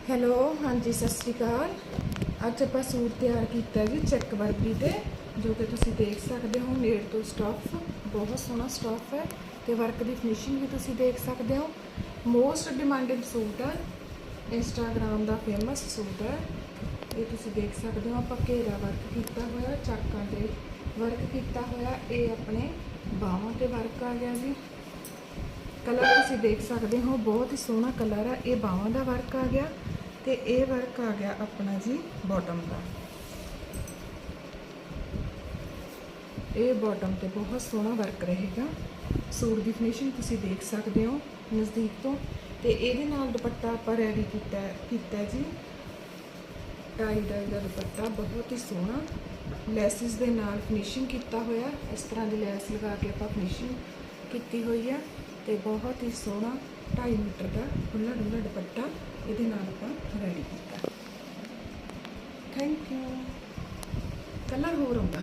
Hello, ਹਾਂਜੀ ਸਤਿ ਸ਼੍ਰੀ ਅਕਾਲ। ਅੱਜ ਆਪਾਂ ਸੂਟ ਤਿਆਰ ਕੀਤਾ ਜੀ ਚੈੱਕ ਵਰਕ ਤੇ, ਜੋ ਕਿ ਤੁਸੀਂ ਦੇਖ ਸਕਦੇ ਹੋ ਨੇੜ ਤੋਂ ਸਟਫ ਬਹੁਤ ਸੋਹਣਾ ਸਟਫ ਹੈ ਤੇ ਵਰਕ ਦੀ ਫਿਨਿਸ਼ਿੰਗ ਵੀ ਤੁਸੀਂ ਦੇਖ ਸਕਦੇ ਹੋ। ਮੋਸਟ ਡਿਮਾਂਡਡ ਸੂਟ ਹੈ, ਇੰਸਟਾਗ੍ਰਾਮ ਦਾ ਫੇਮਸ ਸੂਟ ਹੈ। ਇਹ ਤੁਸੀਂ ਦੇਖ ਸਕਦੇ ਹੋ, ਆਪਾਂ ਘੇਰਾ ਵਰਕ ਕੀਤਾ ਹੋਇਆ, ਚਾਕਾਂ ਤੇ ਵਰਕ ਕੀਤਾ ਹੋਇਆ। ਇਹ ਆਪਣੇ ਬਾਹਾਂ ਤੇ ਵਰਕ ਆ ਗਿਆ ਜੀ। कलर तुसी देख सकते हो, बहुत ही सोहना कलर है। ये बाहों का वर्क आ गया तो ये वर्क आ गया अपना जी बॉटम का। ये बॉटम ते बहुत सोहना वर्क रहेगा। सूट की फिनिशिंग तुसी देख सकते हो नज़दीक तो। ये दुपट्टा आप रेडी किया जी, टाई डाई का दुपट्टा बहुत ही सोहना लैसिस के नाल फिनिशिंग किया होया। इस तरह की लैस लगा के आप फिनिशिंग की हुई है तो बहुत ही सोहना 2.5 मीटर का खुला डुला दुपट्टा ये रेडी किया। Thank you. कलर होर आउंदा।